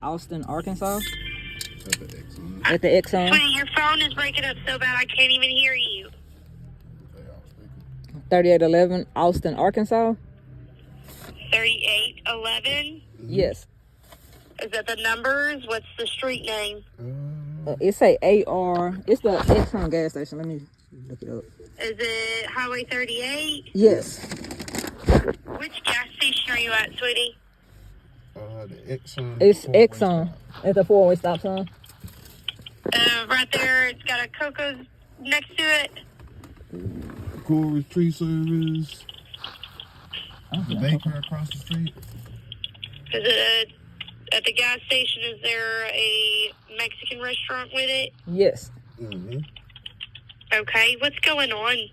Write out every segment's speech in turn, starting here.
Austin, Arkansas. At the Exxon. At the Exxon. Sweetie, your phone is breaking up so bad I can't even hear you. 3811 Austin, Arkansas. 3811? Yes. Is that the numbers? What's the street name? It's a AR. It's the Exxon gas station. Let me look it up. Is it Highway 38? Yes. Which gas station are you at, sweetie? The Exxon. It's Exxon. It's a four-way stop sign. Right there, it's got a Coco's next to it. Corey's Tree Service. The baker across the street. Is it at the gas station? Is there a Mexican restaurant with it? Yes. Mm-hmm. Okay, what's going on?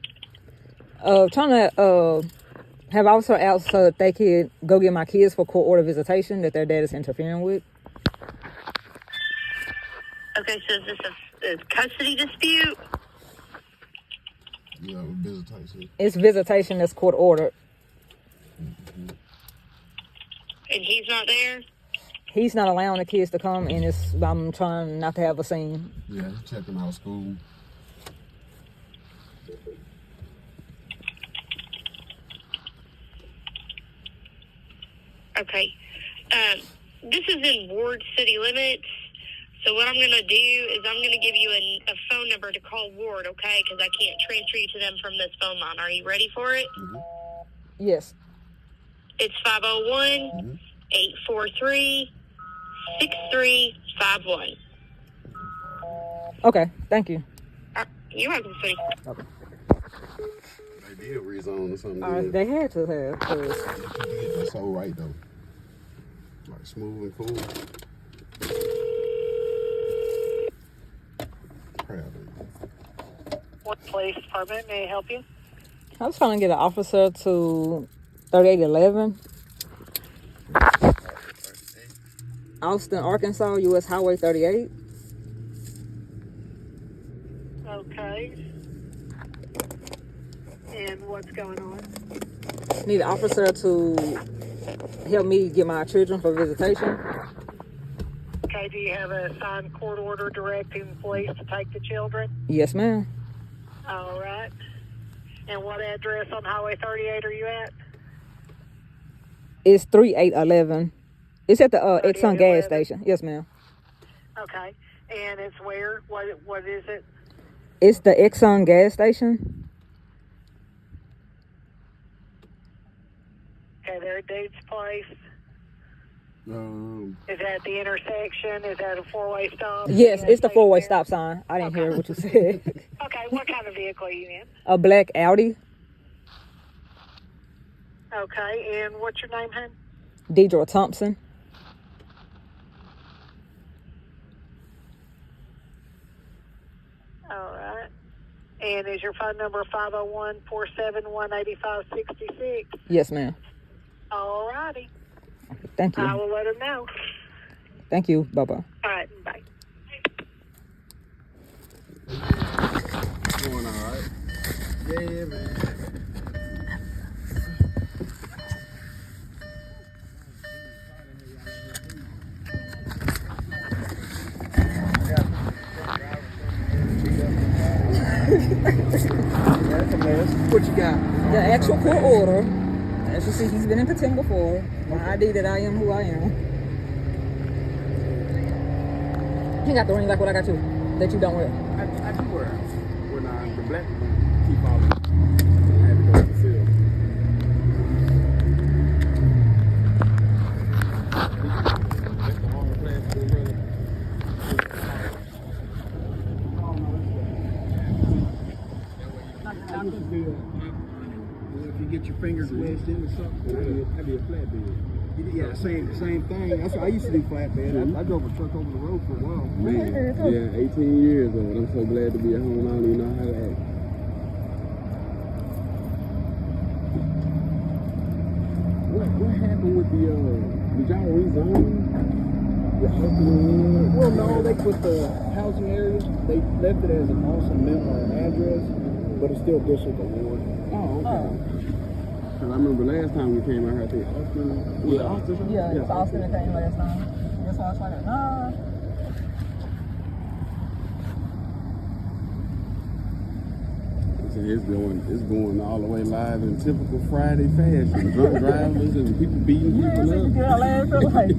Trying to have officer out so that they could go get my kids for court order visitation that their dad is interfering with. Okay, so is this a custody dispute? Yeah, visitation. It's visitation that's court ordered. Mm-hmm. And he's not there? He's not allowing the kids to come, and I'm trying not to have a scene. Yeah, checking out school. Okay. This is in Ward city limits. So what I'm going to do is I'm going to give you a phone number to call Ward, okay? Because I can't transfer you to them from this phone line. Are you ready for it? Mm-hmm. Yes. It's 501-843-6351. Okay, thank you. You're welcome, sweetie. Okay. They did rezone or something. They had to have. That's so right, though. Like smooth and cool. Proud of you. What police department may I help you? I was trying to get an officer to 3811 Austin, Arkansas, U.S. Highway 38. Okay. And what's going on? Need an officer to help me get my children for visitation. Okay, do you have a signed court order directing police to take the children? Yes, ma'am. All right. And what address on Highway 38 are you at? It's 3811. It's at the Exxon gas station. Yes, ma'am. Okay. And it's where? What is it? It's the Exxon gas station. Okay, there at Dave's place. Is that the intersection? Is that a four-way stop? Yes, it's the four-way stop sign. I didn't hear what you said. Okay, what kind of vehicle are you in? A black Audi. Okay, and what's your name, hon? Deidre Thompson. All right. And is your phone number 501-471-8566? Yes, ma'am. All righty. Thank you. I will let him know. Thank you. Bye-bye. All right, bye. Going all right? Yeah, man. That's a mess. What you got? The actual court order. As you see, he's been in contempt before. My ID that I am who I am. He got the ring like what I got you. That you don't wear. I do wear it. When the black one keep falling. I had to go to the field. That's the hard plastic, brother. If you get your fingers wedged into something, that'd be a flatbed. Yeah, same thing. That's what I used to do flatbed. I drove a truck over the road for a while. Man, yeah, 18 years old. I'm so glad to be at home. I don't even know how to act. What happened with the, did y'all rezone? Well, no, they put the housing area, they left it as an awesome address, but it's still district award. Oh, okay. Because I remember last time we came out here, I think Austin, was it Austin? Yeah, it was Austin that came last time. That's why I was like, nah. It's going all the way live in typical Friday fashion. Drunk drivers and people beating people up. Get our last feel like, dang.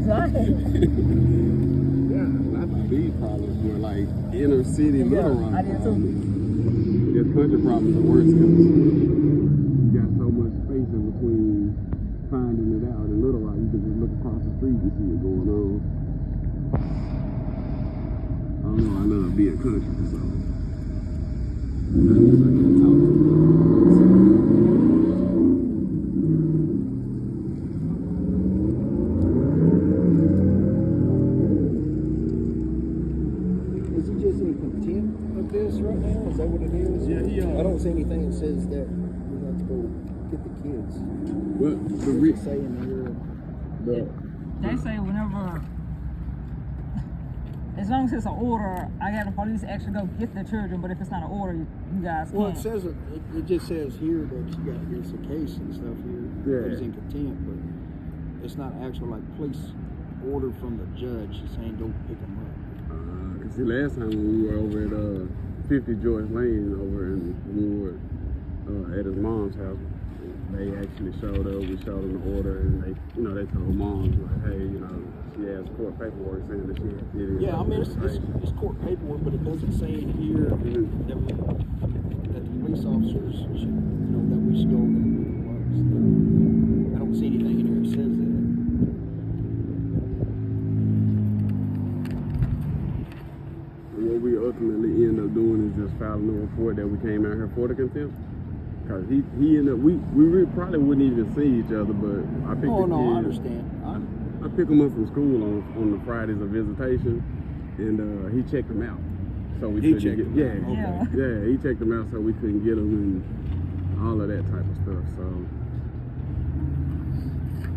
Yeah, not the big problems, but like inner city little rock I did too. problems. Yeah, country problems are worse because you got so much space in between finding it out. In Little Rock, you can just look across the street and see it going on. I don't know, I love being country, so. Is he just in contempt of this right now? Is that what it is? Yeah, I don't see anything that says that we have to go get the kids. Well, What is it saying here? They say whenever, as long as it's an order, I got the police actually go get the children, but if it's not an order, you guys can't. Well, it says it just says here that you got against the case and stuff here. Yeah. That he's in contempt, but it's not actual like police order from the judge saying go pick him up. Cause see, last time when we were over at 50 George Lane over in Wood, at his mom's house, they actually showed up. We showed them the order, and they told mom like, hey, she has court paperwork saying that she did it. Yeah, I mean it's court paperwork, but it doesn't say in here that the police officers should, that we should go over and pick him up. I don't see anything in here that says that. What we ultimately end up doing is just filing a report that we came out here for the contempt. Cause he ended up, we probably wouldn't even see each other, but I picked the kids. I understand. I picked him up from school on the Fridays of visitation, and he checked him out. So we couldn't get, he checked him out so we couldn't get him and all of that type of stuff. So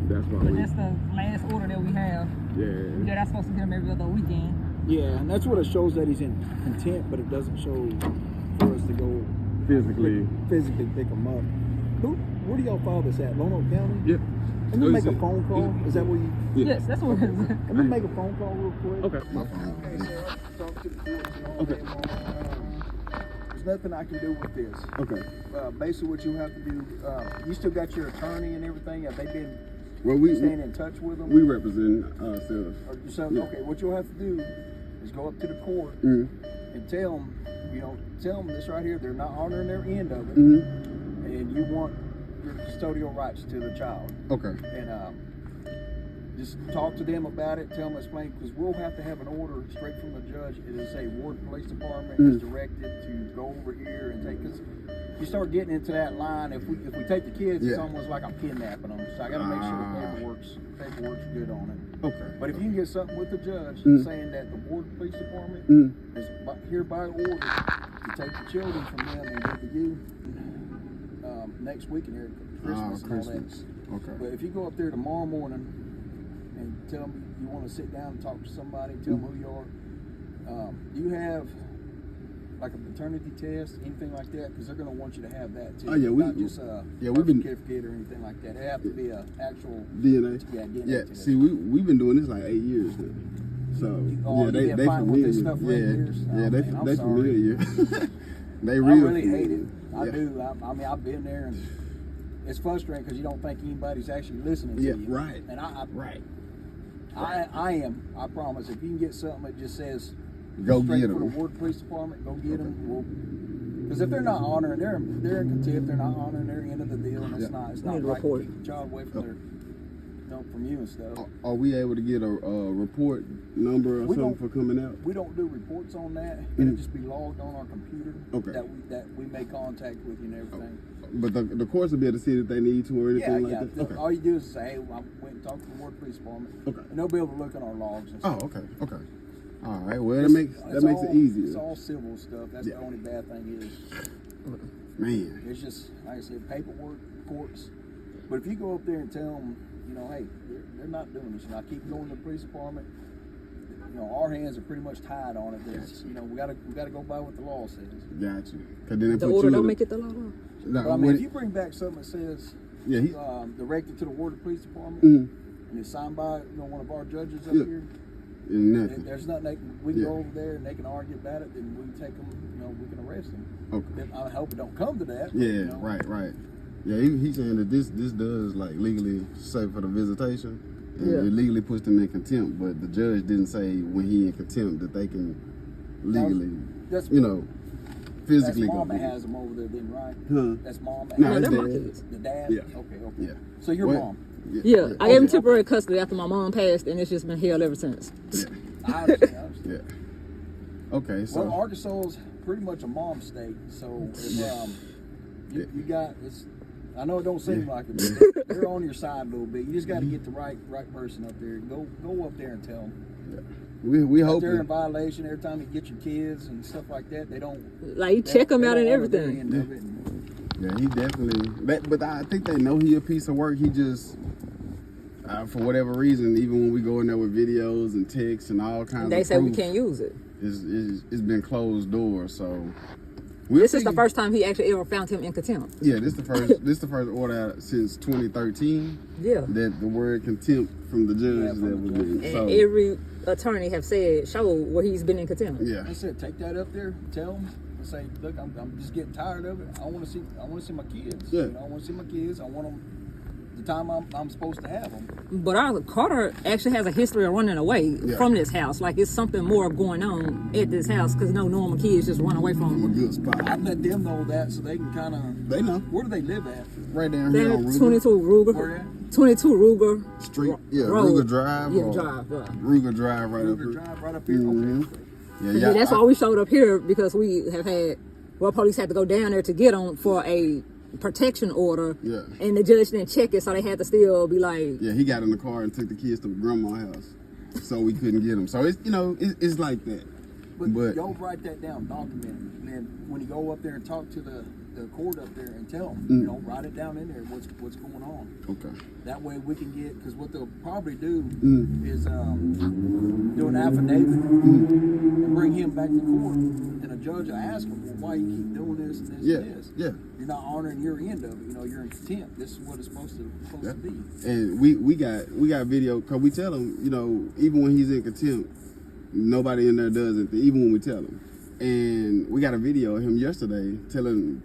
that's why But that's the last order that we have. Yeah. That's supposed to get him every other weekend. Yeah, and that's what it shows that he's in contempt, but it doesn't show for us to go physically pick him up. Where do y'all file this at? Lonoke County? Yeah. Can we make a phone call? Is that where you? Yes, that's what it is. Can we make a phone call real quick? Okay. My phone. Talk to the courts and all Okay. that. There's nothing I can do with this. Okay. Basically, what you have to do, you still got your attorney and everything. Have they been staying in touch with them? We represent ourselves. Okay, what you'll have to do is go up to the court and tell them this right here. They're not honoring their end of it, and you want your custodial rights to the child. Okay. And just talk to them about it. Tell them, explain, because we'll have to have an order straight from the judge. It'll say Ward Police Department is directed to go over here and take. Because you start getting into that line. If we take the kids, it's almost like I'm kidnapping them. So I got to make sure the paperwork's good on it. Okay. But if you can get something with the judge saying that the Ward Police Department is hereby ordered to take the children from them and give to you next weekend here, Christmas and all that. Okay. But if you go up there tomorrow morning and tell them you want to sit down and talk to somebody, tell them who you are, do you have like a paternity test, anything like that? Because they're going to want you to have that too. Oh yeah, not just we've been certificate or anything like that. It have to be a actual DNA. Yeah, DNA. Yeah. See, we've been doing this like 8 years now. So they familiar. This stuff for 8 years? They familiar. They I really hate it. I do. I mean, I've been there, and it's frustrating because you don't think anybody's actually listening to you. Yeah, right. And I am. I promise. If you can get something that just says go straight get for them. the Ward Police Department, go get them. Because if they're not honoring, they're in contempt. They're not honoring their end of the deal, and it's not right to keep the child away from their. From you and stuff. Are we able to get a report number or something for coming out? We don't do reports on that. It'll just be logged on our computer. Okay. That we make contact with you and everything. But the courts will be able to see if they need to or anything like that? Okay. All you do is say, hey, I went and talked to the Ward Police Department. Okay. And they'll be able to look at our logs and stuff. Oh, okay. All right. Well, that makes it easier. It's all civil stuff. That's the only bad thing is. Man. It's just, like I said, paperwork, courts. But if you go up there and tell them, hey, they're not doing this. I keep going to the police department. Our hands are pretty much tied on it. There's, we gotta go by what the law says. Got you. Then the order don't make it the law. No, but, I mean, if you bring back something that says directed to the Ward Police Department and it's signed by one of our judges up here, Nothing. There's nothing we can Yeah. go over there and they can argue about it. Then we can take them. We can arrest them. Okay. I hope it don't come to that. Yeah, but, right. Yeah, he's saying that this does like legally say for the visitation, and Yeah. it legally puts them in contempt. But the judge didn't say when he in contempt that they can legally, That's physically That's go. mom that has them over there, then, right? Huh? That's mom. That No, has it's they're my dad. kids. the dad. Yeah. Okay. Yeah. So your What? mom. Yeah, I gave him Okay. temporary custody after my mom passed, and it's just been held ever since. I understand. Yeah. Okay, so Well, Arkansas is pretty much a mom state, so if, you got it's. I know it don't seem like it, but they're on your side a little bit. You just got to get the right person up there. Go up there and tell them. we If hope they're in violation every time you get your kids and stuff like that. They don't Like, check them they out don't and honor their everything. end of it. And Yeah, he definitely. But I think they know he a piece of work. He just, for whatever reason, even when we go in there with videos and texts and all kinds They of say we proof, can't use it. it's been closed doors. So This is the first time he actually ever found him in contempt. Yeah, this the first order since 2013 Yeah. that the word contempt from the judge from that the was judge. given. And So every attorney have said, show where he's been in contempt. yeah, I said, take that up there, tell them, and say, look, I'm just getting tired of it. I want to see my kids. Yeah. I want to see my kids. I want them the time I'm supposed to have them. But our Carter actually has a history of running away Yeah. from this house. Like, it's something more going on at this house because no normal kids just run away from from a him. good spot. I let them know that so they can kind of. They know Where do they live at? right down here They're on Ruger 22 Ruger. Where at? 22 Ruger. Street. Yeah, Road. Ruger Drive. Yeah, or drive. Yeah. Ruger Drive right up Ruger here. Drive right up here. Mhm. Okay. Yeah, that's why we showed up here, because we have had, police had to go down there to get them for a protection order. Yeah. And the judge didn't check it, so they had to still be like, Yeah, he got in the car and took the kids to grandma's house, so we couldn't get them. So it's it's like that. But y'all write that down, document it. And then when you go up there and talk to the court up there and tell them, write it down in there what's going on. okay. That way we can get, because what they'll probably do Mm. is do an affidavit and bring him back to court. And a judge will ask him, well, why you keep doing this and this Yeah, and this? yeah. You're not honoring your end of it. You're in contempt. This is what it's supposed to be. And we got video, because we tell him, even when he's in contempt, nobody in there does it, even when we tell him. And we got a video of him yesterday telling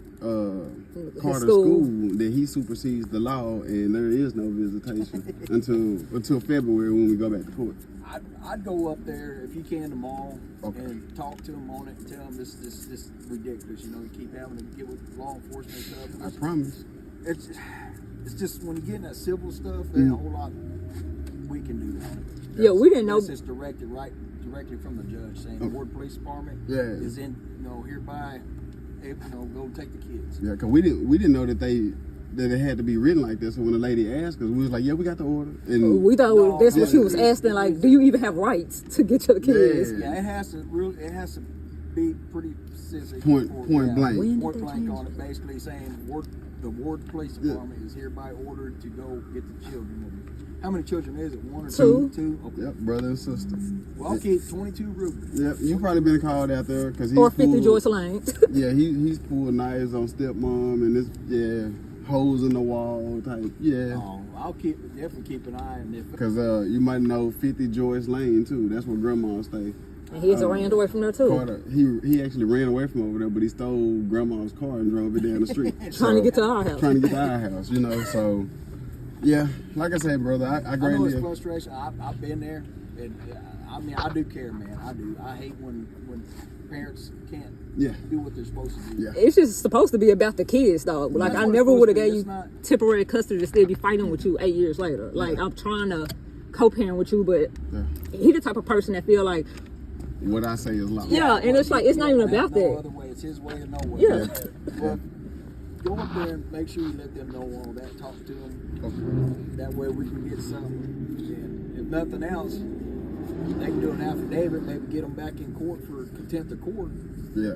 Carter school that he supersedes the law and there is no visitation until February when we go back to court. I'd go up there if you can tomorrow Okay. and talk to them on it and tell them this is ridiculous. You keep having to get with law enforcement and stuff. I promise. It's just when you get in that civil stuff, there's a whole lot we can do on it. yeah, we didn't know. This is directly from the judge saying the Ward Police Department is in hereby go take the kids. Yeah, because we didn't know that it had to be written like this. So when the lady asked us, we was like, yeah, we got the order. And We thought that's what she was yeah. asking, like, do you even have rights to get your kids? Yeah. Yeah, it has to be pretty specific. Point blank. When did Point they blank change on it, basically saying the Ward Police Department is hereby ordered to go get the children. How many children is it? One or Two. Two. Okay. Yep, brother and sister. Well, I'll keep 22 Ruger. Yep, you probably been called out there because he's Or 50 pulled- Joyce Lane. Yeah, he's pulled knives on stepmom and this holes in the wall type. Yeah. I'll definitely keep an eye on it. Because you might know 50 Joyce Lane too. That's where grandma stay. And he ran away from there too. Carter, he actually ran away from over there, but he stole grandma's car and drove it down the street. Trying to get to our house. Trying to get to our house, so yeah, like I said, brother, I I know greatly it's frustration. I've been there. And, I do care, man. I do. I hate when parents can't do what they're supposed to do. Yeah. It's just supposed to be about the kids, though. Like, That's I what never it's would have supposed to gave be. you It's not- temporary custody to still be fighting with you 8 years later. Like, I'm trying to co-parent with you, but he the type of person that feel like, What I say is law. yeah, and it's like, it's not even about No that. other way. It's his way or no way. Yeah. But go up there and make sure you let them know all that. Talk to them. Okay. That way we can get something. And if nothing else, they can do an affidavit. Maybe get them back in court for contempt of court. Yeah.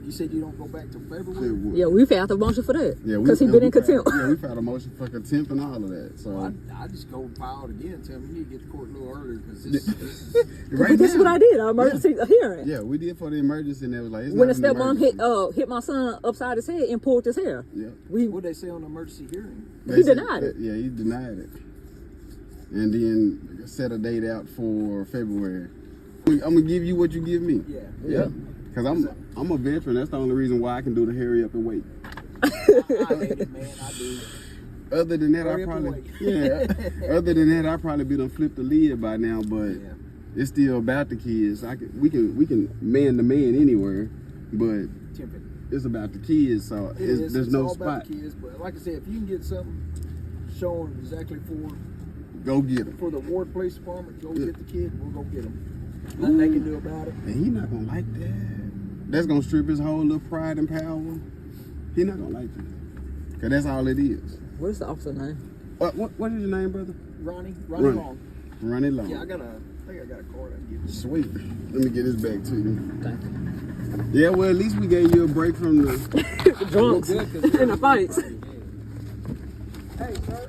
You said you don't go back to February. It would. Yeah, we filed a motion for that. Yeah, Because he been in contempt. Yeah, we filed a motion for contempt and all of that. So Well, I just go file it again and tell them you need to get to court a little earlier because this is right This is now- what I did, our emergency hearing. Yeah, we did for the emergency, and it was like it's When the not an stepmom emergency. hit my son upside his head and pulled his hair. Yeah. We what they say on the emergency hearing. He denied it. Yeah, he denied it. and then set a date out for February. I'm gonna give you what you give me. Yeah. Because I'm a veteran. That's the only reason why I can do the hurry up and wait. I hate it, man. I do. Other than that, Hurry I up and probably Other than that, I probably be done flipped the lid by now. But it's still about the kids. We can man to man anywhere, but it's about the kids. So there's no all spot. about the kids, but like I said, if you can get something showing exactly Go get them. for the Ward Police Department, go get the kid. We'll go get them. Nothing they can do about it. And he not gonna like that. That's gonna strip his whole little pride and power. He not gonna like that. Cause that's all it is. What is the officer name? What is your name, brother? Ronnie Ronnie. Long. Ronnie Long. Yeah, I think I got a card I can give you. Sweet. Let me get this back to you. Thank you. Yeah, well, at least we gave you a break from the Drunks and the fights. Hey, sir.